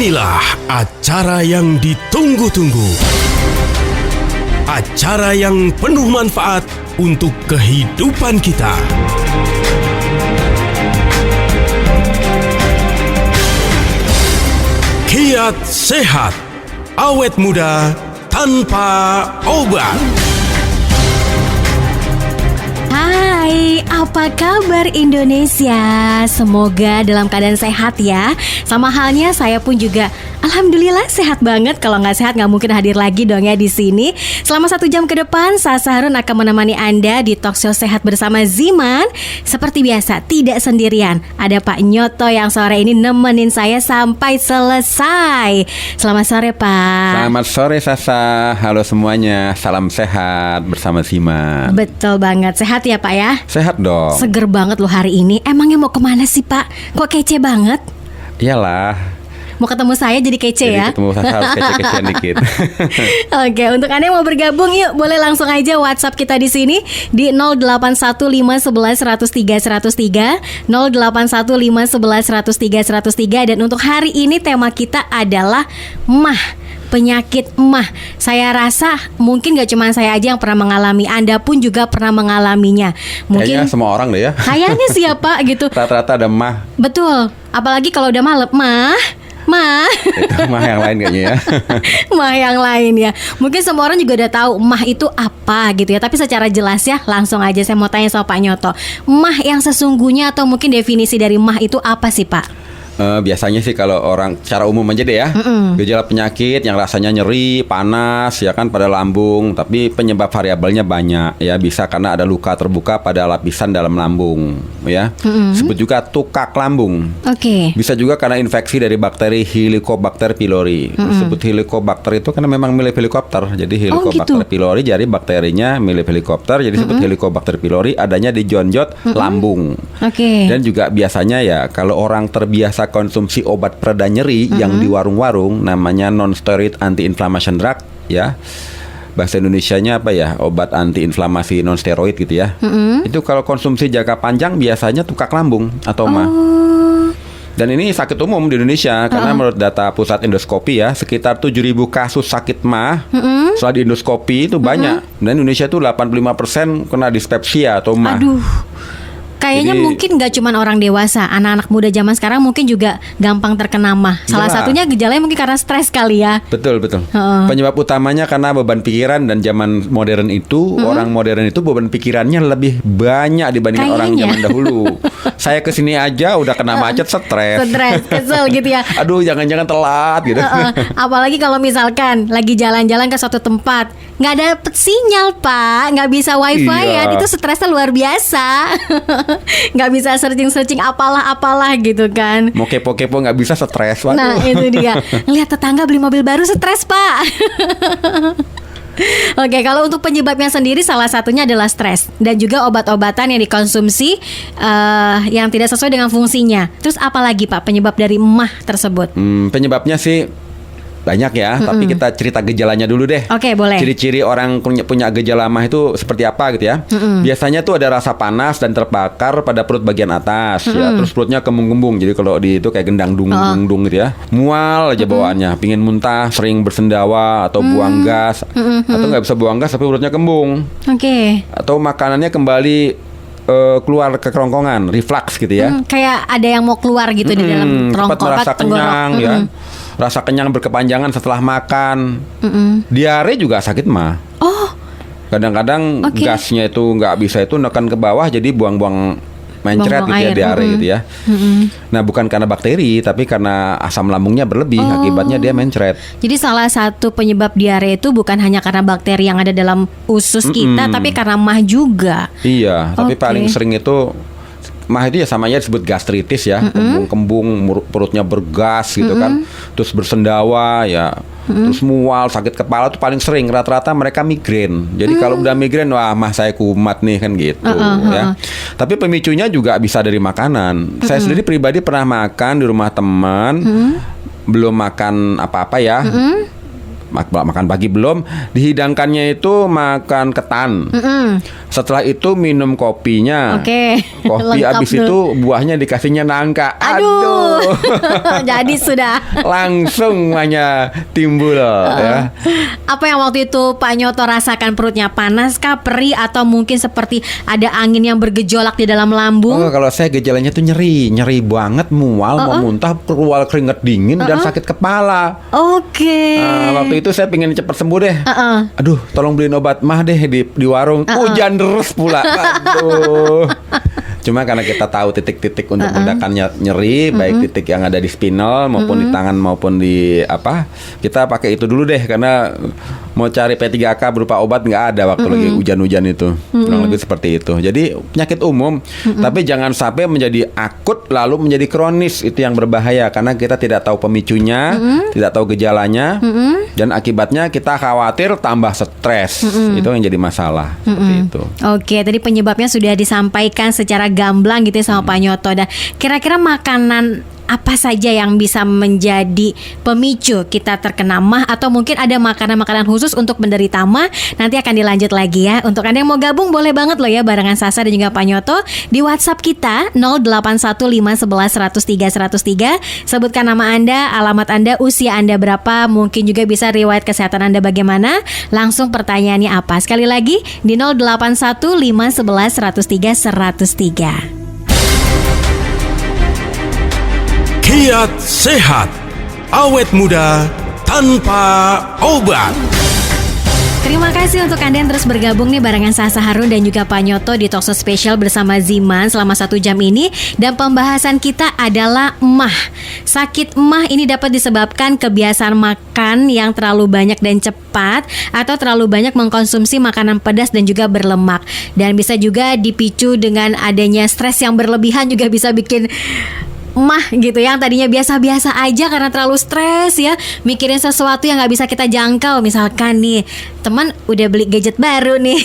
Inilah acara yang ditunggu-tunggu. Acara yang penuh manfaat untuk kehidupan kita. Kiat Sehat, awet muda tanpa obat. Hai, apa kabar Indonesia? Semoga dalam keadaan sehat ya. Sama halnya saya pun juga alhamdulillah sehat banget. Kalau nggak sehat nggak mungkin hadir lagi dong ya di sini. Selama 1 jam ke depan, Sasa Harun akan menemani Anda di Talkshow Sehat bersama Ziman. Seperti biasa, tidak sendirian. Ada Pak Nyoto yang sore ini nemenin saya sampai selesai. Selamat sore Pak. Selamat sore Sasa. Halo semuanya. Salam sehat bersama Ziman. Betul banget. Sehat ya Pak ya? Sehat dong. Seger banget loh hari ini. Emangnya mau kemana sih Pak? Kok kece banget? Iyalah. Mau ketemu saya jadi kece ya? Ketemu Sasa harus kece-kecean dikit. Oke, untuk Anda yang mau bergabung yuk boleh langsung aja WhatsApp kita di sini di 081511103103 081511103103 dan untuk hari ini tema kita adalah penyakit emah. Saya rasa mungkin gak cuma saya aja yang pernah mengalami, Anda pun juga pernah mengalaminya. Mungkin Kayaknya semua orang deh ya. kayaknya siapa gitu. Rata-rata ada mah. Betul, apalagi kalau udah malam Itu mah yang lain kayaknya ya. mah yang lain ya. Mungkin semua orang juga udah tahu mah itu apa gitu ya. Tapi secara jelas ya, langsung aja saya mau tanya sama Pak Nyoto. Mah yang sesungguhnya atau mungkin definisi dari mah itu apa sih Pak? Biasanya sih kalau orang secara umum aja deh ya, gejala penyakit yang rasanya nyeri, panas ya kan pada lambung, tapi penyebab variabelnya banyak ya, bisa karena ada luka terbuka pada lapisan dalam lambung ya. Disebut juga tukak lambung. Oke. Bisa juga karena infeksi dari bakteri Helicobacter pylori. Disebut Helicobacter itu karena memang mirip helikopter. Jadi Helicobacter pylori jadi bakterinya mirip helikopter, jadi disebut Helicobacter pylori, adanya di jonjot lambung. Oke. Dan juga biasanya ya kalau orang terbiasa konsumsi obat pereda nyeri yang di warung-warung namanya non-steroid anti-inflammation drug ya. Bahasa Indonesianya apa ya? Obat anti-inflamasi non-steroid gitu ya. Itu kalau konsumsi jangka panjang biasanya tukak lambung atau mah. Dan ini sakit umum di Indonesia karena menurut data pusat endoskopi ya, sekitar 7.000 kasus sakit mah setelah di endoskopi itu banyak. Dan Indonesia itu 85% kena dispepsia atau mah. Aduh. Kayaknya mungkin gak cuma orang dewasa, anak-anak muda zaman sekarang mungkin juga gampang terkena mah. Salah satunya gejalanya mungkin karena stres kali ya. Betul. Penyebab utamanya karena beban pikiran, dan zaman modern itu orang modern itu beban pikirannya lebih banyak dibandingkan orang zaman dahulu. Saya kesini aja udah kena macet, stres, kesel gitu ya. Aduh, jangan-jangan telat gitu. Apalagi kalau misalkan lagi jalan-jalan ke suatu tempat nggak dapet sinyal Pak, nggak bisa wifi ya, itu stresnya luar biasa. Nggak bisa searching apalah gitu kan. Mau kepo-kepo nggak bisa, stres. Waduh. Nah itu dia. Ngeliat tetangga beli mobil baru, stres Pak. Oke, kalau untuk penyebabnya sendiri salah satunya adalah stres dan juga obat-obatan yang dikonsumsi yang tidak sesuai dengan fungsinya. Terus apalagi Pak penyebab dari mah tersebut? Penyebabnya sih banyak ya, tapi kita cerita gejalanya dulu deh. Oke, boleh. Ciri-ciri orang punya gejala mah itu seperti apa gitu ya. Biasanya tuh ada rasa panas dan terbakar pada perut bagian atas ya. Terus perutnya kembung-kembung. Jadi kalau di itu kayak gendang dung gitu ya. Mual aja bawaannya, pingin muntah, sering bersendawa atau buang gas, atau nggak bisa buang gas tapi perutnya kembung. Oke. Atau makanannya kembali keluar ke kerongkongan, reflux gitu ya. Kayak ada yang mau keluar gitu di dalam kerongkongan, merasa kenyang ya. Rasa kenyang berkepanjangan setelah makan. Diare juga sakit mah. Oh. Kadang-kadang gasnya itu nggak bisa itu neken ke bawah, jadi buang-buang mencret gitu ya, diare gitu ya. Nah, bukan karena bakteri, tapi karena asam lambungnya berlebih, akibatnya dia mencret. Jadi salah satu penyebab diare itu bukan hanya karena bakteri yang ada dalam usus kita, tapi karena mah juga. Iya, tapi paling sering itu mah itu ya sama aja disebut gastritis ya, kembung-kembung, perutnya bergas gitu kan, terus bersendawa ya, terus mual, sakit kepala tuh paling sering. Rata-rata mereka migrain. Jadi kalau udah migrain, wah mah saya kumat nih kan gitu ya. Tapi pemicunya juga bisa dari makanan. Saya sendiri pribadi pernah makan di rumah teman, belum makan apa-apa ya. makan pagi belum, dihidangkannya itu makan ketan. Setelah itu minum kopinya. Oke. Kopi Lengkap habis tuh. itu buahnya dikasihnya nangka. Aduh. Jadi sudah. Langsung hanya timbul ya. Apa yang waktu itu Pak Nyoto rasakan, perutnya panas kah, perih, atau mungkin seperti ada angin yang bergejolak di dalam lambung? Oh, kalau saya gejalanya tuh nyeri banget, mual, mau muntah, keluar keringat dingin dan sakit kepala. Oke. Nah, waktu itu saya pengen cepat sembuh deh. Aduh, tolong beliin obat mah deh di warung. Hujan terus pula. Aduh. Cuma karena kita tahu titik-titik untuk meredakannya nyeri, baik titik yang ada di spinal maupun di tangan maupun di apa, kita pakai itu dulu deh, karena mau cari P3K berupa obat nggak ada waktu lagi hujan-hujan itu. Kurang lebih seperti itu. Jadi penyakit umum, tapi jangan sampai menjadi akut lalu menjadi kronis, itu yang berbahaya karena kita tidak tahu pemicunya, tidak tahu gejalanya, dan akibatnya kita khawatir tambah stres. Itu yang jadi masalah. Seperti itu. Oke, tadi penyebabnya sudah disampaikan secara gamblang gitu ya sama Pak Nyoto. Dan kira-kira makanan apa saja yang bisa menjadi pemicu kita terkena MAH, atau mungkin ada makanan-makanan khusus untuk menderita MAH? Nanti akan dilanjut lagi ya. Untuk Anda yang mau gabung boleh banget loh ya barengan Sasa dan juga Pak Nyoto di WhatsApp kita 081511103103. Sebutkan nama Anda, alamat Anda, usia Anda berapa, mungkin juga bisa riwayat kesehatan Anda bagaimana. Langsung pertanyaannya apa? Sekali lagi di 081511103103. Kiat sehat, awet muda tanpa obat. Terima kasih untuk Anda yang terus bergabung nih barengan Sasa Harun dan juga Pak Nyoto di Talkshow spesial bersama Ziman selama 1 jam ini. Dan pembahasan kita adalah MAH. Sakit MAH ini dapat disebabkan kebiasaan makan yang terlalu banyak dan cepat, atau terlalu banyak mengkonsumsi makanan pedas dan juga berlemak. Dan bisa juga dipicu dengan adanya stres yang berlebihan, juga bisa bikin MAH gitu, yang tadinya biasa-biasa aja karena terlalu stres ya, mikirin sesuatu yang nggak bisa kita jangkau. Misalkan nih teman udah beli gadget baru nih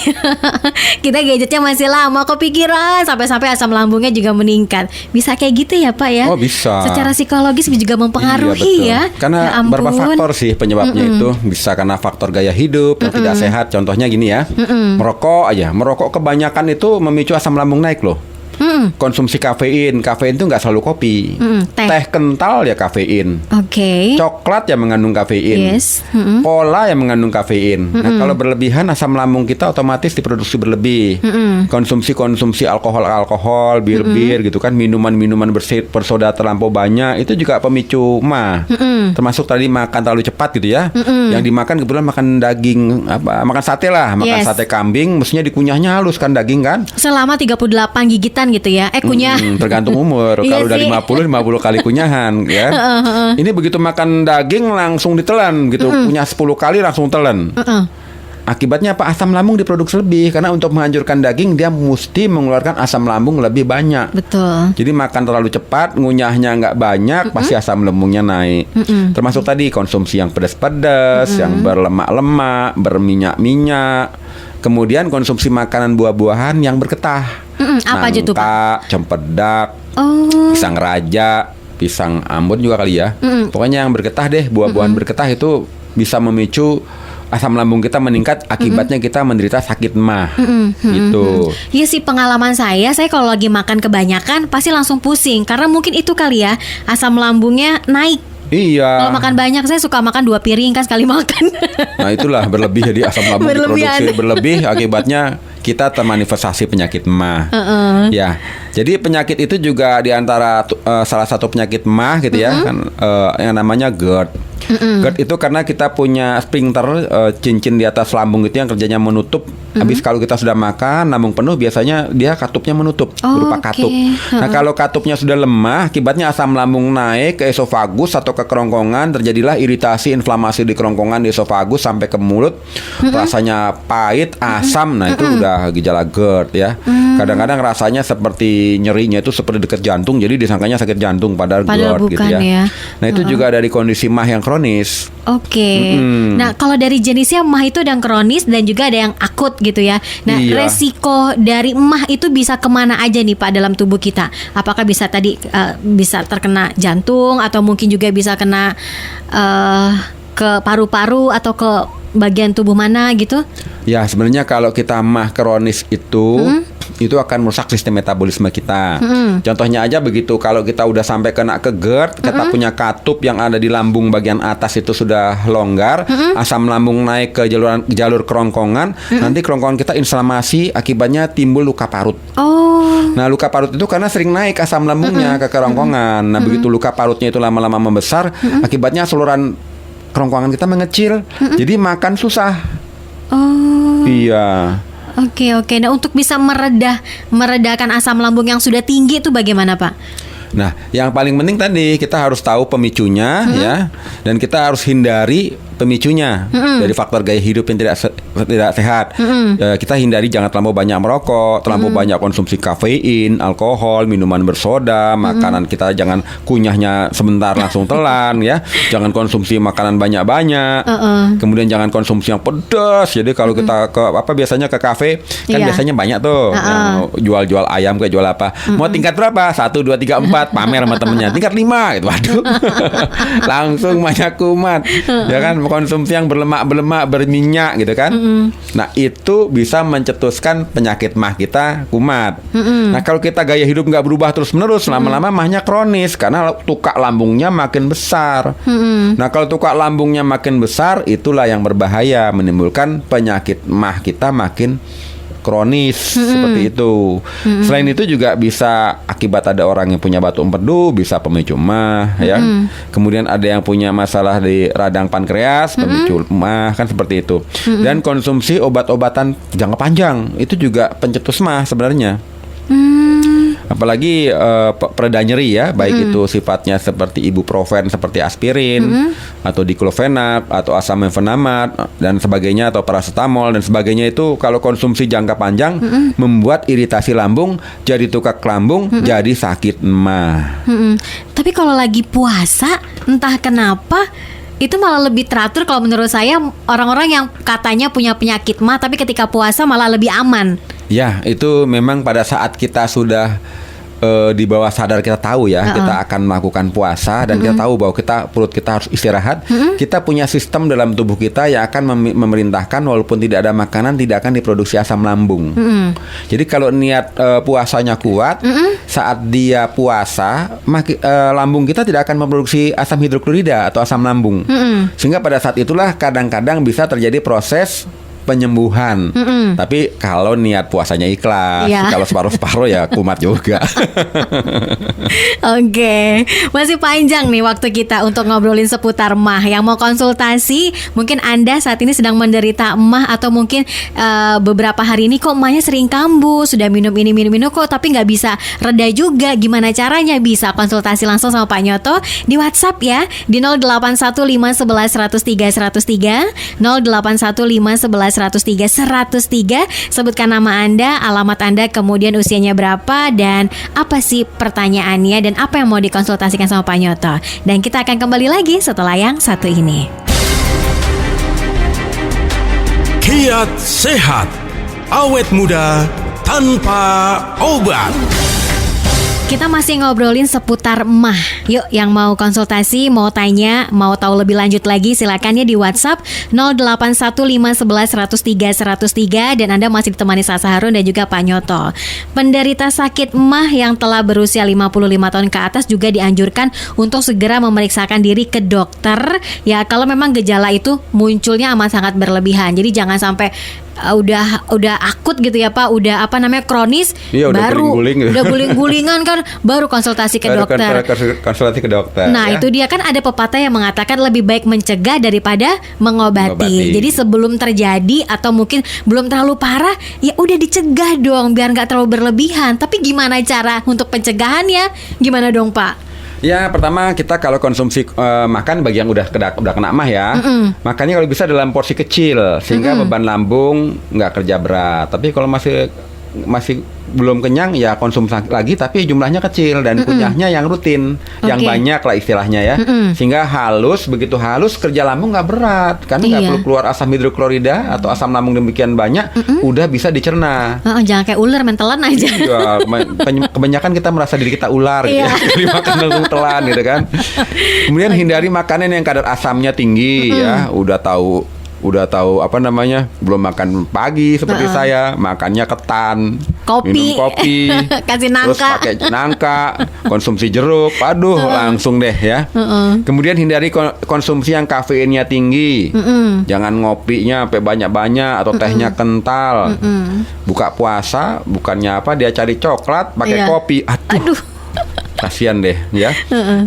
kita gadgetnya masih lama, kepikiran sampai-sampai asam lambungnya juga meningkat. Bisa kayak gitu ya Pak ya? Oh bisa. Secara psikologis juga mempengaruhi iya, ya. Karena Ya ampun. beberapa faktor sih penyebabnya itu. Bisa karena faktor gaya hidup yang tidak sehat. Contohnya gini ya, merokok kebanyakan itu memicu asam lambung naik loh. Konsumsi kafein itu nggak selalu kopi. Teh kental ya kafein. Oke. Coklat yang mengandung kafein. Yes. Cola yang mengandung kafein. Nah, kalau berlebihan asam lambung kita otomatis diproduksi berlebih. Konsumsi alkohol, bir gitu kan, minuman bersoda terlampau banyak, itu juga pemicu MAH. Termasuk tadi makan terlalu cepat gitu ya. Yang dimakan kebetulan makan daging, makan sate lah, makan sate kambing, mestinya dikunyahnya halus kan daging kan. Selama 38 gigitan gitu ya. Kunyah. Tergantung umur. Kalau udah Iya sih. 50 kali kunyahan ya. Ini begitu makan daging langsung ditelan gitu. Kunyah 10 kali langsung telan. Akibatnya apa? Asam lambung diproduksi lebih, karena untuk menghancurkan daging dia mesti mengeluarkan asam lambung lebih banyak. Betul. Jadi makan terlalu cepat, ngunyahnya nggak banyak, pasti asam lambungnya naik. Termasuk tadi konsumsi yang pedas-pedas, yang berlemak-lemak, berminyak-minyak. Kemudian konsumsi makanan buah-buahan yang bergetah. Apa aja tuh Pak? Nangka, cempedak, pisang raja, pisang Ambon juga kali ya. Pokoknya yang bergetah deh, buah-buahan bergetah itu bisa memicu asam lambung kita meningkat, akibatnya kita menderita sakit MAH. Gitu. Iya sih, pengalaman saya kalau lagi makan kebanyakan pasti langsung pusing, karena mungkin itu kali ya, asam lambungnya naik. Iya. Kalau makan banyak, saya suka makan 2 piring kan sekali makan. Nah itulah berlebih, jadi asam lambung diproduksi berlebih, akibatnya kita termanifestasi penyakit MAH. Ya, jadi penyakit itu juga diantara salah satu penyakit MAH gitu ya, kan, yang namanya GERD. GERD itu karena kita punya sphincter, cincin di atas lambung itu yang kerjanya menutup. Habis kalau kita sudah makan, lambung penuh, biasanya dia katupnya menutup, berupa katup. Nah kalau katupnya sudah lemah, akibatnya asam lambung naik ke esofagus atau ke kerongkongan, terjadilah iritasi, inflamasi di kerongkongan, di esofagus sampai ke mulut. Rasanya pahit, asam. Nah itu udah gejala GERD ya. Kadang-kadang rasanya seperti nyerinya itu seperti dekat jantung, jadi disangkanya sakit jantung, padahal GERD gitu ya. Nah itu juga dari kondisi MAH yang kronis. Oke. Nah kalau dari jenisnya MAH itu ada yang kronis dan juga ada yang akut gitu ya. Nah resiko dari MAH itu bisa kemana aja nih Pak dalam tubuh kita? Apakah bisa tadi bisa terkena jantung, atau mungkin juga bisa kena ke paru-paru atau ke bagian tubuh mana gitu? Ya sebenarnya kalau kita mah kronis itu akan merusak sistem metabolisme kita. Contohnya aja begitu, kalau kita udah sampai kena ke GERD, kita punya katup yang ada di lambung bagian atas itu sudah longgar, asam lambung naik ke jalur kerongkongan, nanti kerongkongan kita inflamasi, akibatnya timbul luka parut. Nah luka parut itu karena sering naik asam lambungnya ke kerongkongan. Nah begitu luka parutnya itu lama-lama membesar, akibatnya saluran kerongkongan kita mengecil, jadi makan susah. Iya. Oke. Nah untuk bisa meredakan asam lambung yang sudah tinggi itu bagaimana Pak? Nah, yang paling penting tadi kita harus tahu pemicunya ya, dan kita harus hindari pemicunya dari faktor gaya hidup yang tidak sehat. Kita hindari jangan terlalu banyak merokok, terlalu banyak konsumsi kafein, alkohol, minuman bersoda, makanan kita jangan kunyahnya sebentar langsung telan ya. Jangan konsumsi makanan banyak-banyak. Kemudian jangan konsumsi yang pedas. Jadi kalau kita biasanya ke kafe kan biasanya banyak tuh yang jual-jual ayam kayak jual apa. Mau tingkat berapa? 1, 2, 3, 4 pamer sama temennya. Tingkat 5 gitu. Waduh. Langsung banyak kumat. Ya kan, konsumsi yang berlemak berminyak gitu kan. Nah itu bisa mencetuskan penyakit mah kita kumat. Nah kalau kita gaya hidup nggak berubah terus menerus, lama-lama mahnya kronis karena tukak lambungnya makin besar. Nah kalau tukak lambungnya makin besar, itulah yang berbahaya, menimbulkan penyakit mah kita makin kronis seperti itu. Selain itu juga bisa akibat ada orang yang punya batu empedu, bisa pemicu mah ya. Kemudian ada yang punya masalah di radang pankreas, pemicu mah kan seperti itu. Dan konsumsi obat-obatan jangka panjang itu juga pencetus mah sebenarnya. Apalagi pereda nyeri ya, baik itu sifatnya seperti ibuprofen, seperti aspirin, atau diklofenak, atau asam mefenamat dan sebagainya, atau paracetamol dan sebagainya, itu kalau konsumsi jangka panjang membuat iritasi lambung, jadi tukak lambung, jadi sakit mah. Tapi kalau lagi puasa, entah kenapa itu malah lebih teratur kalau menurut saya. Orang-orang yang katanya punya penyakit mah tapi ketika puasa malah lebih aman. Ya, itu memang pada saat kita sudah di bawah sadar kita tahu ya, kita akan melakukan puasa dan kita tahu bahwa perut kita harus istirahat. Kita punya sistem dalam tubuh kita yang akan memerintahkan walaupun tidak ada makanan tidak akan diproduksi asam lambung. Jadi kalau niat puasanya kuat, saat dia puasa, lambung kita tidak akan memproduksi asam hidroklorida atau asam lambung. Sehingga pada saat itulah kadang-kadang bisa terjadi proses penyembuhan. Tapi kalau niat puasanya ikhlas, kalau separuh-separuh ya kumat juga. Oke, masih panjang nih waktu kita untuk ngobrolin seputar mah. Yang mau konsultasi, mungkin Anda saat ini sedang menderita mah, atau mungkin beberapa hari ini kok mahnya sering kambuh, sudah minum ini kok tapi nggak bisa reda juga. Gimana caranya? Bisa konsultasi langsung sama Pak Nyoto di WhatsApp ya, di 081511103103, 081511103103. Sebutkan nama Anda, alamat Anda, kemudian usianya berapa, dan apa sih pertanyaannya, dan apa yang mau dikonsultasikan sama Pak Nyoto. Dan kita akan kembali lagi setelah yang satu ini. Kiat sehat, awet muda tanpa obat. Kita masih ngobrolin seputar mah. Yuk, yang mau konsultasi, mau tanya, mau tahu lebih lanjut lagi, silakan ya di WhatsApp 081511103103, dan Anda masih ditemani Sasa Harun dan juga Pak Nyoto. Penderita sakit mah yang telah berusia 55 tahun ke atas juga dianjurkan untuk segera memeriksakan diri ke dokter ya, kalau memang gejala itu munculnya amat sangat berlebihan. Jadi jangan sampai udah akut gitu ya Pak, udah kronis, baru udah guling-gulingan kan baru konsultasi ke dokter. Konsultasi ke dokter. Nah, itu dia kan ada pepatah yang mengatakan lebih baik mencegah daripada mengobati. Jadi sebelum terjadi atau mungkin belum terlalu parah, ya udah dicegah dong biar nggak terlalu berlebihan. Tapi gimana cara untuk pencegahannya? Gimana dong Pak? Ya, pertama kita kalau konsumsi makan bagi yang udah kena mah ya, makannya kalau bisa dalam porsi kecil sehingga beban lambung nggak kerja berat. Tapi kalau masih belum kenyang ya konsumsi lagi, tapi jumlahnya kecil dan kunyahnya yang rutin, yang Oke. banyak lah istilahnya ya. Sehingga begitu halus kerja lambung nggak berat, karena nggak Iya. perlu keluar asam hidroklorida atau asam lambung demikian banyak, udah bisa dicerna. Jangan kayak ular main telan aja. Ya, kebanyakan kita merasa diri kita ular gitu Iya. ya. Jadi makan langsung telan gitu kan. Kemudian hindari makanan yang kadar asamnya tinggi ya. Udah tahu apa namanya, belum makan pagi seperti saya, makannya ketan, Kopi. minum kopi, Kasih terus nangka. pakai nangka, konsumsi jeruk, aduh langsung deh ya. Kemudian hindari konsumsi yang kafeinnya tinggi, jangan ngopinya sampai banyak-banyak atau tehnya kental. Buka puasa bukannya apa, dia cari coklat pakai Iya. kopi, aduh. Kasian deh ya.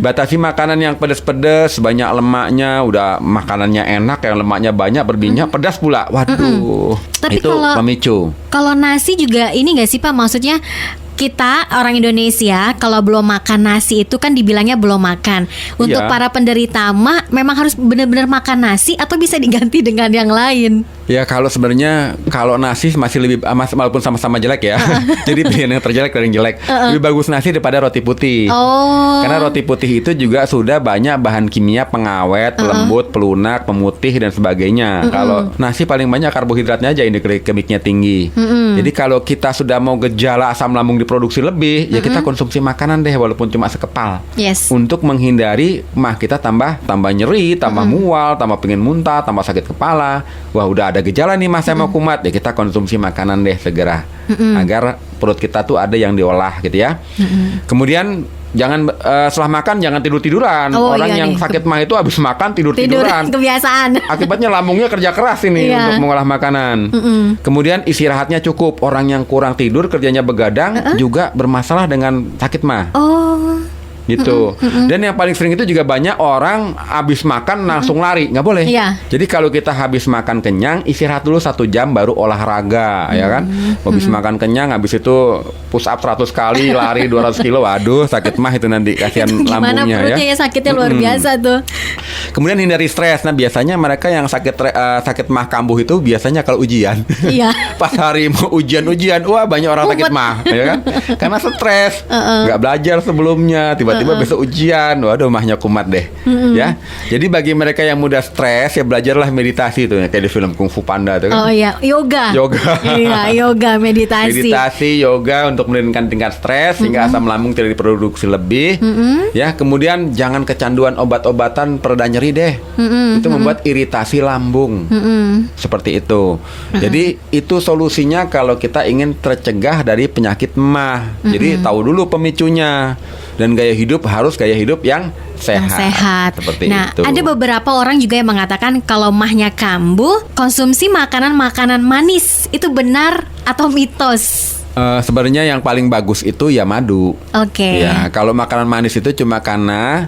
Batasi makanan yang pedas-pedas, banyak lemaknya. Udah makanannya enak, yang lemaknya banyak, berminyak, pedas pula. Waduh, Tapi itu kalau- pemicu. Kalau nasi juga ini nggak sih Pak? Maksudnya kita orang Indonesia kalau belum makan nasi itu kan dibilangnya belum makan. Untuk Iya. para penderita mah memang harus benar-benar makan nasi atau bisa diganti dengan yang lain? Ya kalau sebenarnya kalau nasi masih lebih walaupun sama-sama jelek ya. Jadi pilihan yang terjelek dari yang jelek. Lebih bagus nasi daripada roti putih. Oh. Karena roti putih itu juga sudah banyak bahan kimia pengawet, pelembut, pelunak, pemutih dan sebagainya. Kalau nasi paling banyak karbohidratnya aja, indeks glikemiknya tinggi. Jadi kalau kita sudah mau gejala asam lambung diproduksi lebih, ya kita konsumsi makanan deh walaupun cuma sekepal. Yes. Untuk menghindari mah kita tambah nyeri, tambah mual, tambah pengen muntah, tambah sakit kepala. Wah, udah ada gejala nih mas, saya mau kumat, ya kita konsumsi makanan deh segera agar perut kita tuh ada yang diolah gitu ya. Kemudian jangan setelah makan jangan tidur-tiduran. Oh, Orang iya yang nih. sakit mah itu habis makan Tidur tidur-tiduran. kebiasaan. Akibatnya lambungnya kerja keras ini Iya. untuk mengolah makanan. Kemudian istirahatnya cukup. Orang yang kurang tidur kerjanya begadang juga bermasalah dengan sakit mah. Oh. Gitu. Dan yang paling sering itu juga banyak orang habis makan langsung lari, nggak boleh. Iya. Jadi kalau kita habis makan kenyang, istirahat dulu 1 jam baru olahraga, ya kan? Habis makan kenyang, habis itu push up 100 kali, lari 200 kilo, waduh sakit mah itu nanti, kasihan Gimana lambungnya perutnya ya sakitnya luar biasa tuh. Kemudian hindari stres. Nah biasanya mereka yang sakit mah kambuh itu biasanya kalau ujian. Iya. Pas hari mau ujian, wah banyak orang sakit Mumet. mah, ya kan? Karena stres, nggak belajar sebelumnya, tiba-tiba besok ujian, waduh mahnya kumat deh, ya. Jadi bagi mereka yang mudah stres, ya belajarlah meditasi tuh, kayak di film Kung Fu Panda tuh Oh kan. iya, yoga. Yoga. Iya, yoga, meditasi. Meditasi, yoga untuk menurunkan tingkat stres sehingga asam lambung tidak diproduksi lebih. Ya, kemudian jangan kecanduan obat-obatan pereda nyeri deh. Itu membuat iritasi lambung. Seperti itu. Jadi itu solusinya kalau kita ingin tercegah dari penyakit mah. Jadi tahu dulu pemicunya. Dan gaya hidup harus gaya hidup yang sehat. Yang sehat. Seperti Nah, itu. ada beberapa orang juga yang mengatakan kalau mahnya kambuh, konsumsi makanan-makanan manis. Itu benar atau mitos? Sebenarnya yang paling bagus itu ya madu. Oke. Ya, kalau makanan manis itu cuma karena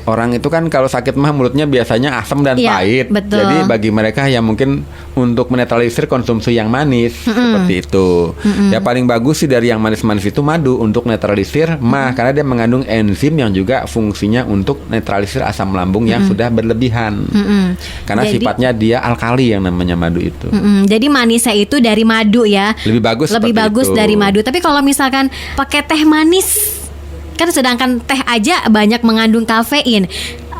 orang itu kan kalau sakit mah mulutnya biasanya asam dan Iya, pahit. betul. Jadi bagi mereka yang mungkin untuk menetralisir konsumsi yang manis seperti itu. Ya paling bagus sih dari yang manis-manis itu madu untuk netralisir mah karena dia mengandung enzim yang juga fungsinya untuk netralisir asam lambung yang sudah berlebihan. Karena Jadi- sifatnya dia alkali yang namanya madu itu. Jadi manisnya itu dari madu ya. Lebih bagus Lebih seperti bagus itu. dari madu. Tapi kalau misalkan pakai teh manis, kan sedangkan teh aja banyak mengandung kafein.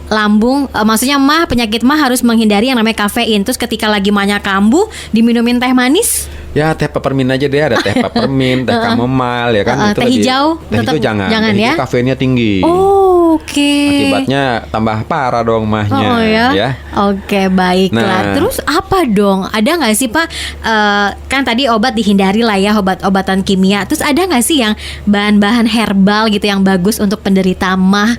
Lambung, maksudnya penyakit mah harus menghindari yang namanya kafein. Terus ketika lagi mahnya kambuh, diminumin teh manis. Ya teh peppermint aja deh, ada teh peppermint, teh chamomile ya kan. Itu Teh lebih- hijau teh tetap hijau jangan jangan Teh ya? hijau kafeinnya tinggi. Oh, oke. Akibatnya tambah parah dong mahnya. Oh ya. Oke, baiklah. Nah. Terus apa dong? Ada nggak sih Pak? Kan tadi obat dihindari lah ya, obat-obatan kimia. Terus ada nggak sih yang bahan-bahan herbal gitu yang bagus untuk penderita mah?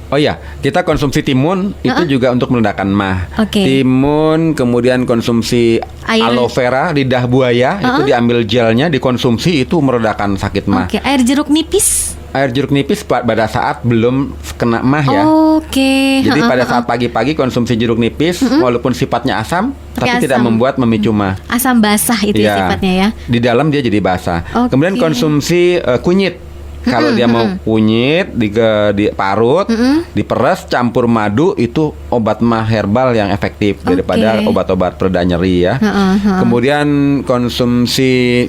Oh ya, kita konsumsi timun itu juga untuk meredakan mah. Oke. Timun, kemudian konsumsi Air- aloe vera, lidah buaya, itu diambil gelnya, dikonsumsi itu meredakan sakit mah. Oke, air jeruk nipis. Air jeruk nipis pada saat belum kena mah ya. Oke. Jadi pada saat pagi-pagi konsumsi jeruk nipis, walaupun sifatnya asam, Pakai tapi tidak asam. membuat memicu mah. Asam basah itu ya Iya. sifatnya ya. Di dalam dia jadi basah. Oke. Kemudian konsumsi kunyit. Kalau dia mau kunyit diparut, diperes, campur madu, itu obat mah herbal yang efektif daripada obat-obat pereda nyeri ya. Kemudian konsumsi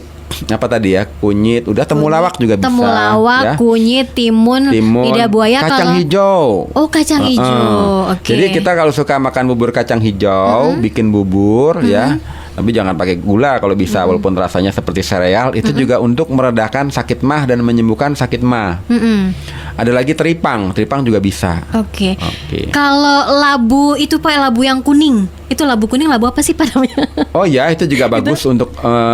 apa tadi ya, kunyit, udah temulawak juga bisa. Temulawak, ya. kunyit, timun, lidah buaya, kacang hijau. Oh, kacang hijau. Oke. Jadi kita kalau suka makan bubur kacang hijau, bikin bubur ya. Tapi jangan pakai gula kalau bisa, walaupun rasanya seperti sereal. Itu juga untuk meredakan sakit mah dan menyembuhkan sakit mah. Ada lagi teripang juga bisa. Oke. Oke. Kalau labu itu Pak, labu yang kuning. Itu labu kuning, labu apa sih Pak namanya? Oh ya, itu juga bagus untuk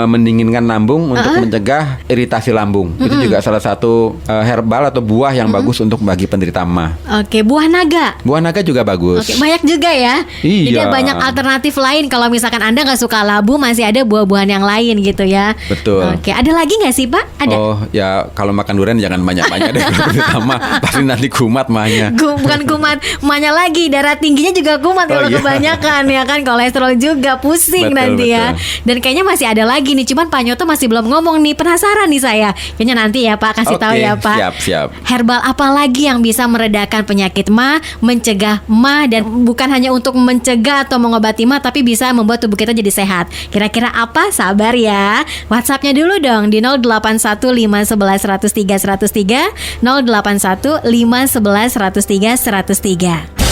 mendinginkan lambung, untuk mencegah iritasi lambung. Itu juga salah satu herbal atau buah yang bagus untuk bagi penderita mah. Oke, buah naga. Buah naga juga bagus. Oke, banyak juga ya. Iya. Jadi banyak alternatif lain. Kalau misalkan Anda nggak suka labu, masih ada buah-buahan yang lain gitu ya. Betul. Oke, ada lagi nggak sih Pak? Ada. Oh ya, kalau makan durian jangan banyak-banyak deh. Pertama pasti nanti kumat mahnya. Bukan kumat, mahnya lagi darah tingginya juga kumat kalau iya. kebanyakan ya kan, kolesterol juga pusing Betul, nanti ya. betul. Dan kayaknya masih ada lagi nih, cuman Pak Nyoto masih belum ngomong nih, penasaran nih saya. Kayaknya nanti ya Pak kasih tahu ya Pak. Siap. Herbal apa lagi yang bisa meredakan penyakit mah, mencegah mah, dan bukan hanya untuk mencegah atau mengobati mah, tapi bisa membuat tubuh kita jadi sehat. Kira-kira apa? Sabar ya. WhatsApp-nya dulu dong di 081511103103, 081511103103.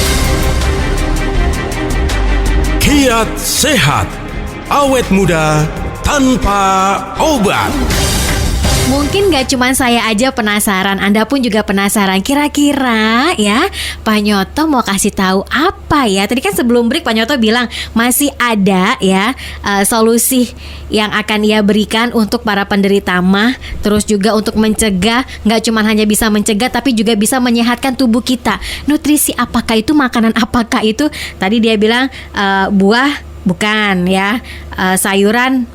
Kiat sehat, awet muda tanpa obat. Mungkin gak cuma saya aja penasaran, Anda pun juga penasaran. Kira-kira ya Pak Nyoto mau kasih tahu apa ya? Tadi kan sebelum break Pak Nyoto bilang masih ada ya solusi yang akan ia berikan untuk para penderita mah. Terus juga untuk mencegah, gak cuma hanya bisa mencegah tapi juga bisa menyehatkan tubuh kita. Nutrisi apakah itu, makanan apakah itu? Tadi dia bilang buah bukan ya, sayuran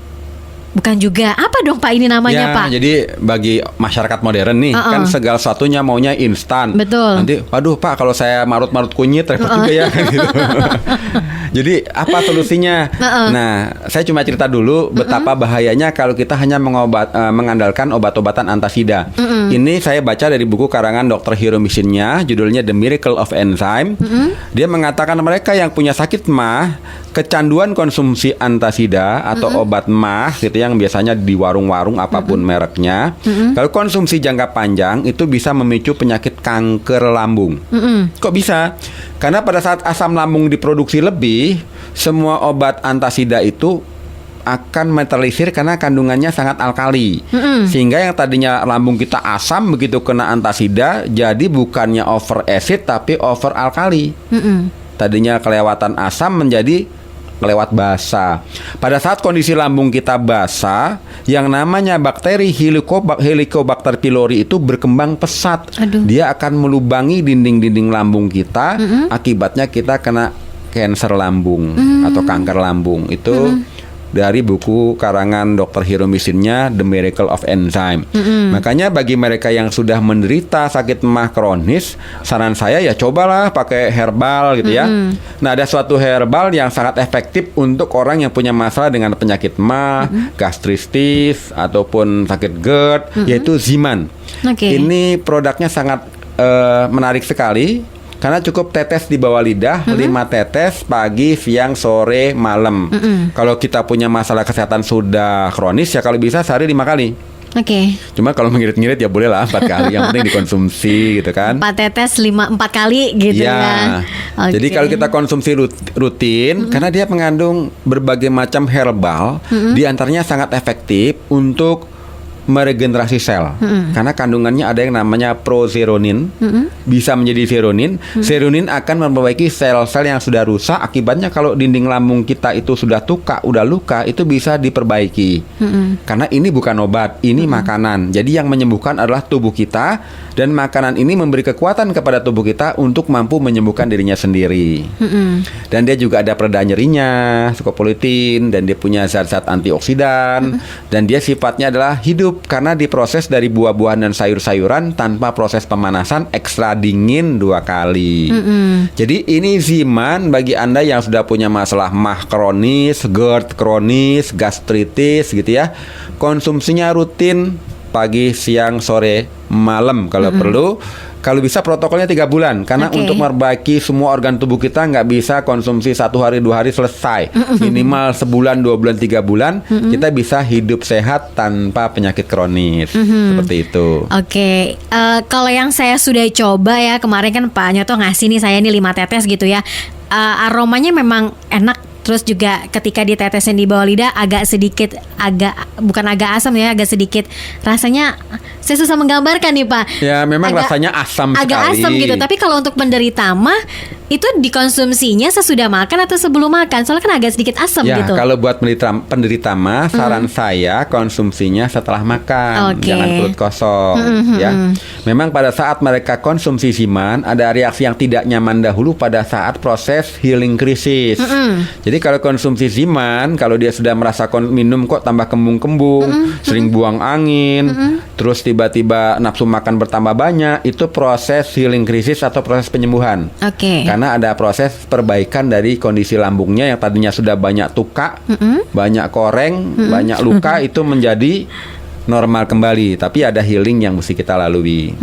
bukan juga. Apa dong Pak ini namanya Ya, Pak? jadi bagi masyarakat modern nih, kan segala sesuatunya maunya instan. Betul. Nanti, waduh Pak, kalau saya marut-marut kunyit repot juga ya kan gitu. Jadi apa solusinya? Nah, saya cuma cerita dulu betapa bahayanya kalau kita hanya mengandalkan obat-obatan antasida. Ini saya baca dari buku karangan Dr. Hiro Mishinya, judulnya The Miracle of Enzyme. Dia mengatakan mereka yang punya sakit mah, kecanduan konsumsi antasida atau obat mah gitu yang biasanya di warung-warung apapun mereknya. Kalau konsumsi jangka panjang itu bisa memicu penyakit kanker lambung. Kok bisa? Karena pada saat asam lambung diproduksi lebih, semua obat antasida itu akan menetralisir karena kandungannya sangat alkali. Sehingga yang tadinya lambung kita asam, begitu kena antasida jadi bukannya over acid tapi over alkali. Tadinya kelewatan asam menjadi kelewat basa. Pada saat kondisi lambung kita basa, yang namanya bakteri Helicobacter pylori itu berkembang pesat. Dia akan melubangi dinding-dinding lambung kita. Akibatnya kita kena kanker lambung atau kanker lambung. Itu dari buku karangan Dr. Hiro Mishinya The Miracle of Enzyme. Makanya bagi mereka yang sudah menderita sakit mah kronis, saran saya ya cobalah pakai herbal gitu ya. Nah, ada suatu herbal yang sangat efektif untuk orang yang punya masalah dengan penyakit mah, gastritis ataupun sakit GERD, yaitu Ziman. Ini produknya sangat menarik sekali. Karena cukup tetes di bawah lidah, 5 tetes pagi, siang, sore, malam. Kalau kita punya masalah kesehatan sudah kronis ya kalau bisa sehari 5 kali. Cuma kalau mengirit-ngirit ya boleh lah 4 kali. Yang penting dikonsumsi gitu kan. 4 tetes 4 kali gitu ya. Jadi kalau kita konsumsi rutin, karena dia mengandung berbagai macam herbal, di antaranya sangat efektif untuk meregenerasi sel. Karena kandungannya ada yang namanya prozeronin, bisa menjadi seronin. Seronin akan memperbaiki sel-sel yang sudah rusak. Akibatnya kalau dinding lambung kita itu sudah udah luka, itu bisa diperbaiki. Karena ini bukan obat, ini makanan. Jadi yang menyembuhkan adalah tubuh kita, dan makanan ini memberi kekuatan kepada tubuh kita untuk mampu menyembuhkan dirinya sendiri. Dan dia juga ada pereda nyerinya, scopoletin, dan dia punya zat-zat antioksidan, dan dia sifatnya adalah hidup karena diproses dari buah-buahan dan sayur-sayuran tanpa proses pemanasan, ekstra dingin 2 kali. Jadi ini Ziman bagi Anda yang sudah punya masalah mah kronis, GERD kronis, gastritis gitu ya. Konsumsinya rutin pagi, siang, sore, malam kalau perlu. Kalau bisa protokolnya 3 bulan, karena Oke. untuk memperbaiki semua organ tubuh kita nggak bisa konsumsi 1 hari 2 hari selesai. Minimal sebulan, 2 bulan, 3 bulan kita bisa hidup sehat tanpa penyakit kronis. Seperti itu. Oke, kalau yang saya sudah coba ya kemarin kan Pak Nyoto ngasih nih saya nih 5 tetes gitu ya. Aromanya memang enak. Terus juga ketika ditetesin di bawah lidah bukan agak asam ya, agak sedikit rasanya saya susah menggambarkan nih Pak. Ya memang rasanya asam agak sekali. asam gitu. Tapi kalau untuk penderita mah itu dikonsumsinya sesudah makan atau sebelum makan? Soalnya kan agak sedikit asam Ya, gitu. kalau buat penderita mah saran saya konsumsinya setelah makan, Oke. jangan perut kosong ya. Memang pada saat mereka konsumsi siman ada reaksi yang tidak nyaman dahulu pada saat proses healing krisis. Jadi kalau konsumsi siman, kalau dia sudah merasa minum kok tambah kembung-kembung, sering buang angin, terus tiba-tiba nafsu makan bertambah banyak, itu proses healing krisis atau proses penyembuhan. Oke. Karena ada proses perbaikan dari kondisi lambungnya yang tadinya sudah banyak tuka, banyak koreng, banyak luka, itu menjadi normal kembali. Tapi ada healing yang mesti kita lalui.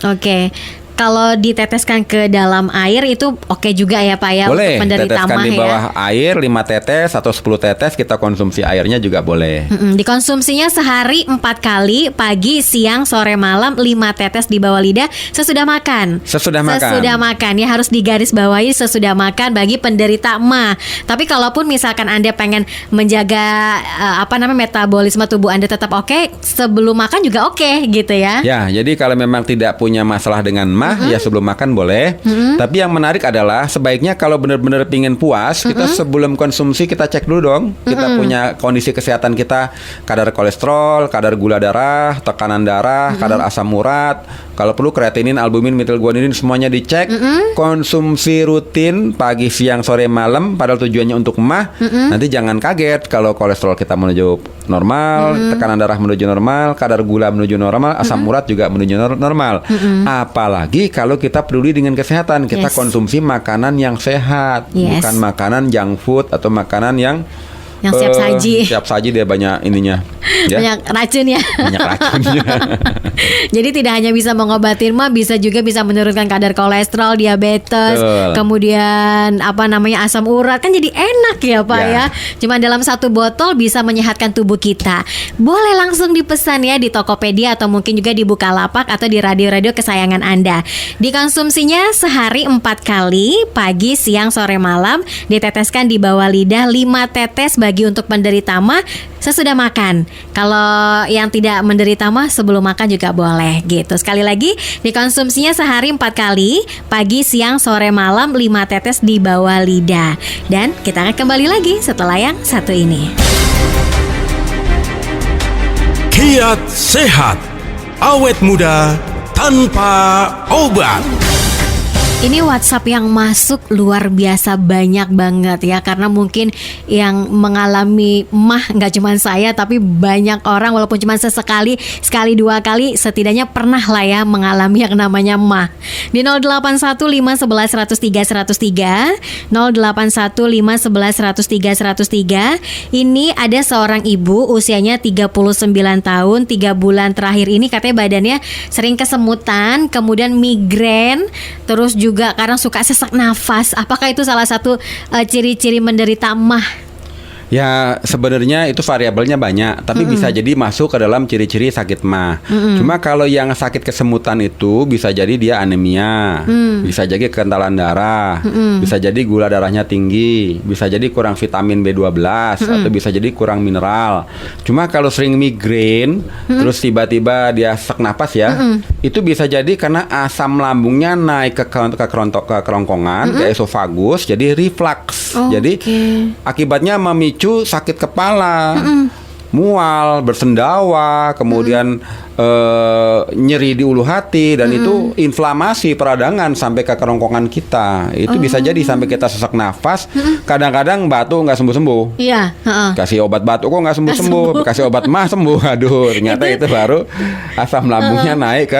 Oke. Kalau diteteskan ke dalam air itu oke juga ya Pak ya, Boleh, untuk penderita teteskan mah di ya. bawah air 5 tetes atau 10 tetes, kita konsumsi airnya juga boleh. Dikonsumsinya sehari 4 kali, pagi, siang, sore, malam, 5 tetes di bawah lidah sesudah makan. Sesudah makan. Sesudah makan ya, harus digarisbawahi sesudah makan bagi penderita MA. Tapi kalaupun misalkan Anda pengen menjaga metabolisme tubuh Anda tetap oke, sebelum makan juga oke gitu ya. Ya, jadi kalau memang tidak punya masalah dengan ya sebelum makan boleh. Tapi yang menarik adalah sebaiknya kalau benar-benar pingin puas, kita sebelum konsumsi kita cek dulu dong. Kita punya kondisi kesehatan kita, kadar kolesterol, kadar gula darah, tekanan darah, kadar asam urat. Kalau perlu kreatinin, albumin, metilguanidin semuanya dicek. Konsumsi rutin pagi, siang, sore, malam, padahal tujuannya untuk nanti jangan kaget kalau kolesterol kita menuju normal, tekanan darah menuju normal, kadar gula menuju normal, asam urat juga menuju normal. Apalagi kalau kita peduli dengan kesehatan, kita Yes. konsumsi makanan yang sehat, Yes. bukan makanan junk food atau makanan yang siap saji. Siap saji dia banyak ininya, ya. Banyak racun ya. Banyak racunnya. Jadi tidak hanya bisa mengobatin mah, bisa juga bisa menurunkan kadar kolesterol, diabetes, Betul. kemudian asam urat, kan jadi enak ya Pak Ya. ya. Cuma dalam 1 botol bisa menyehatkan tubuh kita. Boleh langsung dipesan ya di Tokopedia atau mungkin juga di Bukalapak atau di radio-radio kesayangan Anda. Dikonsumsinya sehari 4 kali, pagi, siang, sore, malam, diteteskan di bawah lidah 5 tetes bagi untuk penderita MA sesudah makan. Kalau yang tidak menderita MA sebelum makan juga boleh gitu. Sekali lagi, dikonsumsinya sehari 4 kali, pagi, siang, sore, malam, 5 tetes di bawah lidah. Dan kita akan kembali lagi setelah yang satu ini. Kiat sehat, awet muda tanpa obat. Ini WhatsApp yang masuk luar biasa banyak banget ya, karena mungkin yang mengalami MAH nggak cuma saya tapi banyak orang, walaupun cuma sekali 2 kali setidaknya pernah lah ya mengalami yang namanya MAH. Di 081511103103, 081511103103, ini ada seorang ibu usianya 39 tahun, 3 bulan terakhir ini katanya badannya sering kesemutan, kemudian migrain, terus juga kadang suka sesak nafas. Apakah itu salah satu ciri-ciri menderita MAH? Ya sebenarnya itu variabelnya banyak, tapi bisa jadi masuk ke dalam ciri-ciri sakit MAH. Cuma kalau yang sakit kesemutan itu bisa jadi dia anemia, bisa jadi kekentalan darah, bisa jadi gula darahnya tinggi, bisa jadi kurang vitamin B12, atau bisa jadi kurang mineral. Cuma kalau sering migrain, terus tiba-tiba dia sesak napas ya, itu bisa jadi karena asam lambungnya naik ke kerongkongan, ke esofagus, jadi reflux. Jadi akibatnya memicu sakit kepala, mual, bersendawa, kemudian nyeri di ulu hati, dan itu inflamasi peradangan sampai ke kerongkongan kita. Itu bisa jadi sampai kita sesak nafas. Kadang-kadang batuk nggak sembuh-sembuh. Iya, Kasih obat batuk kok nggak sembuh-sembuh. Kasih obat MAH sembuh. Aduh, ternyata itu baru asam lambungnya naik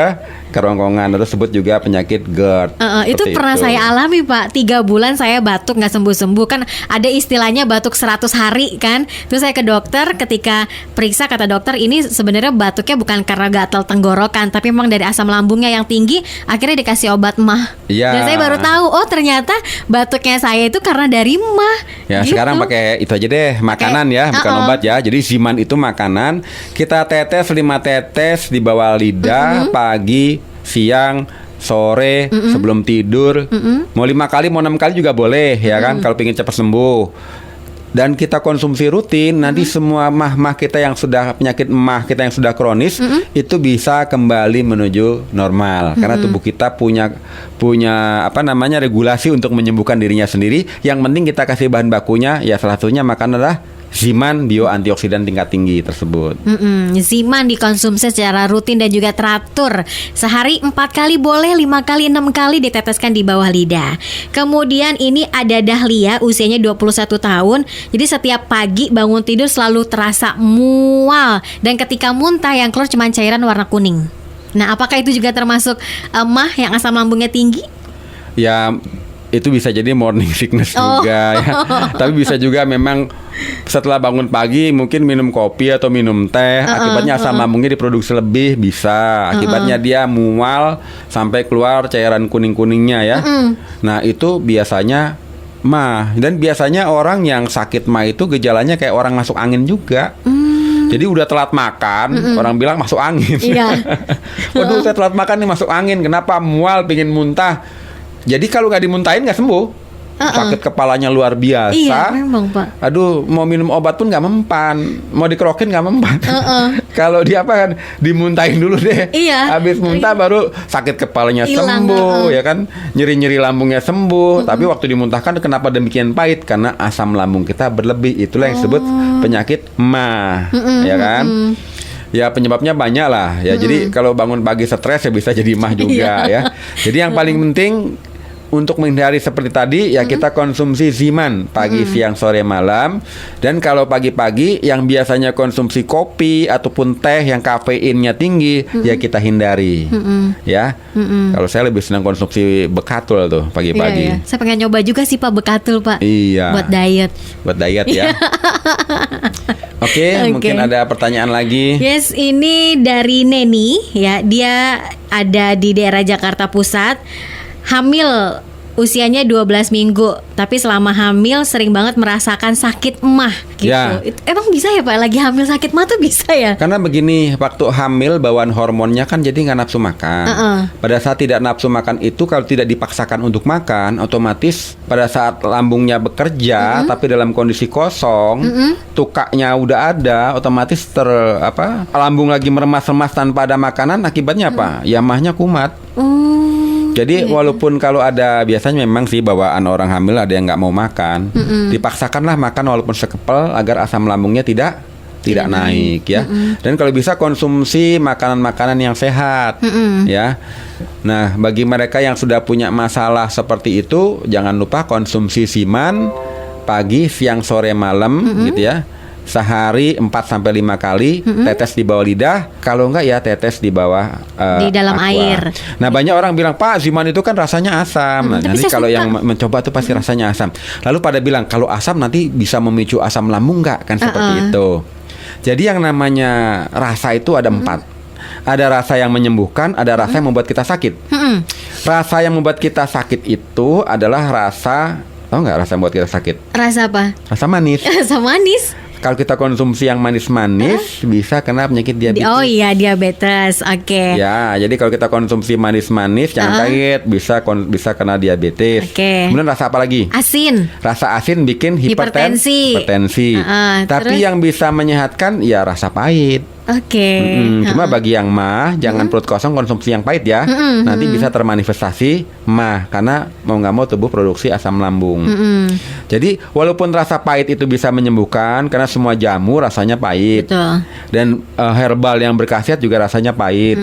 ke kerongkongan, atau sebut juga penyakit GERD. Itu Seperti pernah itu. saya alami Pak. 3 bulan saya batuk nggak sembuh-sembuh. Kan ada istilahnya batuk 100 hari kan. Terus saya ke dokter, ketika periksa kata dokter ini sebenarnya batuknya bukan karena gatal tenggorokan, tapi memang dari asam lambungnya yang tinggi. Akhirnya dikasih obat mah. Iya. Dan saya baru tahu, oh ternyata batuknya saya itu karena dari mah. Ya Gitu. sekarang pakai itu aja deh, makanan ya, bukan obat ya. Jadi Ziman itu makanan. Kita tetes 5 tetes di bawah lidah pagi, siang, sore, sebelum tidur. Mau 5 kali, mau 6 kali juga boleh ya kan, kalau pengen cepat sembuh. Dan kita konsumsi rutin, nanti semua mah kita yang sudah penyakit mah kita yang sudah kronis itu bisa kembali menuju normal. Karena tubuh kita punya regulasi untuk menyembuhkan dirinya sendiri. Yang penting kita kasih bahan bakunya, ya salah satunya makan adalah Ziman bio antioksidan tingkat tinggi tersebut. Ziman dikonsumsi secara rutin dan juga teratur. Sehari 4 kali boleh, 5 kali, 6 kali diteteskan di bawah lidah. Kemudian ini ada Dahlia, usianya 21 tahun. Jadi setiap pagi bangun tidur selalu terasa mual, dan ketika muntah yang keluar cuma cairan warna kuning. Nah, apakah itu juga termasuk mah yang asam lambungnya tinggi? Ya itu bisa jadi morning sickness juga ya. Tapi bisa juga memang setelah bangun pagi mungkin minum kopi atau minum teh, akibatnya asam lambungnya diproduksi lebih, bisa akibatnya dia mual sampai keluar cairan kuning-kuningnya ya. Nah itu biasanya mah. Dan biasanya orang yang sakit mah itu gejalanya kayak orang masuk angin juga. Jadi udah telat makan, orang bilang masuk angin. Iya. Waduh, saya telat makan nih, masuk angin. Kenapa? Mual, pingin muntah. Jadi kalau nggak dimuntahin nggak sembuh. Sakit kepalanya luar biasa. Iya, memang Pak. Aduh, mau minum obat pun nggak mempan, mau dikerokin nggak mempan. Kalau dia apa kan, dimuntahin dulu deh. Iya. Habis muntah baru sakit kepalanya Hilang, sembuh, ya kan? Nyeri-nyeri lambungnya sembuh. Tapi waktu dimuntahkan kenapa demikian pahit? Karena asam lambung kita berlebih. Itulah yang disebut penyakit mah, ya kan? Ya penyebabnya banyak lah ya. Jadi kalau bangun pagi stres ya bisa jadi mah juga ya. Jadi yang paling penting untuk menghindari seperti tadi ya kita konsumsi Ziman pagi, siang, sore, malam. Dan kalau pagi-pagi yang biasanya konsumsi kopi ataupun teh yang kafeinnya tinggi ya kita hindari. Ya. Kalau saya lebih senang konsumsi bekatul tuh pagi-pagi. Iya. Saya pengen nyoba juga sih Pak bekatul Pak. Iya. Buat diet. Buat diet ya. Oke, mungkin ada pertanyaan lagi. Yes, ini dari Neni ya. Dia ada di daerah Jakarta Pusat. Hamil, usianya 12 minggu, tapi selama hamil sering banget merasakan sakit mah gitu. Ya. Emang bisa ya Pak, lagi hamil sakit mah tuh bisa ya? Karena begini, waktu hamil bawaan hormonnya kan jadi nggak nafsu makan. Pada saat tidak nafsu makan itu, kalau tidak dipaksakan untuk makan, otomatis pada saat lambungnya bekerja tapi dalam kondisi kosong, tukaknya udah ada, otomatis lambung lagi meremas-remas tanpa ada makanan, akibatnya apa? Ya mahnya kumat. Jadi walaupun kalau ada, biasanya memang sih bawaan orang hamil ada yang nggak mau makan, dipaksakanlah makan walaupun sekepel agar asam lambungnya tidak naik ya. Dan kalau bisa konsumsi makanan-makanan yang sehat ya. Nah bagi mereka yang sudah punya masalah seperti itu, jangan lupa konsumsi Ziman pagi, siang, sore, malam gitu ya. Sehari 4-5 kali tetes di bawah lidah. Kalau enggak ya tetes di bawah di dalam aqua. air. Nah banyak orang bilang, Pak Ziman itu kan rasanya asam. Nah, nanti kalau yang mencoba tuh pasti rasanya asam. Lalu pada bilang kalau asam nanti bisa memicu asam lambung enggak? Kan seperti itu. Jadi yang namanya rasa itu ada 4. Ada rasa yang menyembuhkan, ada rasa yang membuat kita sakit. Rasa yang membuat kita sakit itu adalah rasa, tahu nggak rasa yang membuat kita sakit? Rasa apa? Rasa manis. Rasa manis. Kalau kita konsumsi yang manis-manis bisa kena penyakit diabetes. Oh iya, diabetes. Oke. Ya, jadi kalau kita konsumsi manis-manis jangan kaget, bisa kena diabetes. Kemudian rasa apa lagi? Asin. Rasa asin bikin hipertensi. Tapi yang bisa menyehatkan ya rasa pahit. Cuma bagi yang mah jangan perut kosong konsumsi yang pahit ya. Nanti bisa termanifestasi mah karena mau nggak mau tubuh produksi asam lambung. Jadi walaupun rasa pahit itu bisa menyembuhkan karena semua jamu rasanya pahit. Betul. Dan herbal yang berkhasiat juga rasanya pahit.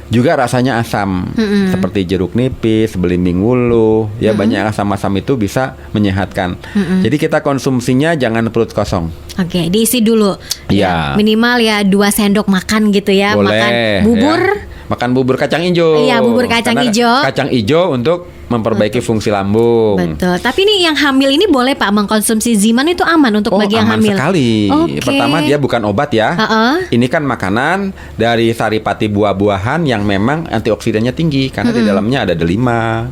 Juga rasanya asam, seperti jeruk nipis, belimbing wuluh, ya banyak asam-asam itu bisa menyehatkan. Jadi kita konsumsinya jangan perut kosong. Oke, diisi dulu. Ya. Minimal ya 2 sendok makan gitu ya. Boleh, makan bubur. ya. makan bubur kacang hijau. Iya, bubur kacang Karena hijau. Kacang hijau untuk memperbaiki fungsi lambung. Betul. Tapi nih yang hamil ini boleh Pak mengkonsumsi Ziman itu aman untuk bagi yang aman hamil? sekali. Oke. Pertama dia bukan obat ya. Ini kan makanan dari saripati buah-buahan yang memang antioksidannya tinggi karena di dalamnya ada delima.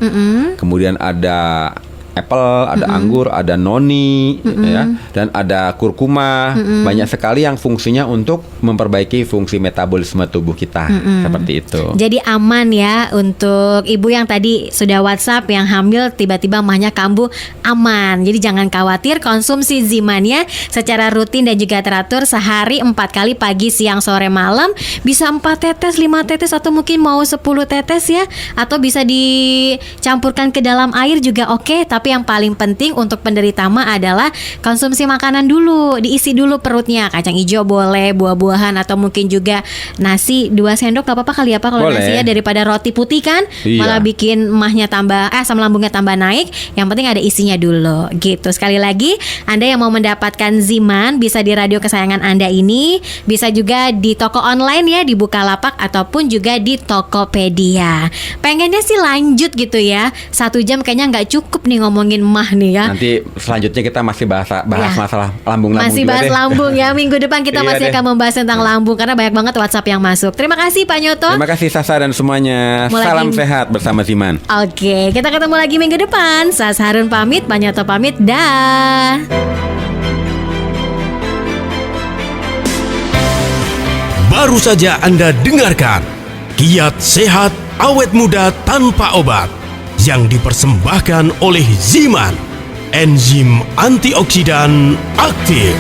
Kemudian ada apple, ada anggur, ada noni, ya, dan ada kurkuma. Banyak sekali yang fungsinya untuk memperbaiki fungsi metabolisme tubuh kita, seperti itu. Jadi aman ya untuk ibu yang tadi sudah WhatsApp yang hamil tiba-tiba mahnya kambuh, aman. Jadi jangan khawatir, konsumsi Zimannya secara rutin dan juga teratur sehari 4 kali pagi, siang, sore, malam. Bisa 4 tetes, 5 tetes atau mungkin mau 10 tetes ya. Atau bisa dicampurkan ke dalam air juga oke. Tapi yang paling penting untuk penderita mah adalah konsumsi makanan dulu, diisi dulu perutnya. Kacang hijau boleh, buah-buahan atau mungkin juga nasi 2 sendok gak apa-apa kali ya Pak kalau Boleh. nasi ya, daripada roti putih kan malah bikin mahnya tambah asam lambungnya tambah naik. Yang penting ada isinya dulu gitu. Sekali lagi, Anda yang mau mendapatkan Ziman bisa di radio kesayangan Anda ini, bisa juga di toko online ya, di Bukalapak ataupun juga di Tokopedia. Pengennya sih lanjut gitu ya, 1 jam kayaknya nggak cukup nih ngomongin mah nih ya. Nanti selanjutnya kita masih bahas Ya. masalah lambung-lambung Masih juga bahas deh. lambung ya. Minggu depan kita Iya masih deh. akan membahas tentang lambung karena banyak banget WhatsApp yang masuk. Terima kasih Pak Nyoto. Terima kasih Sasa dan semuanya. Mulai Salam ini. sehat bersama Ziman. Oke, kita ketemu lagi minggu depan. Sas Harun pamit, Pak Nyoto pamit. Dah. Baru saja Anda dengarkan Kiat Sehat Awet Muda Tanpa Obat yang dipersembahkan oleh Ziman, enzim antioksidan aktif.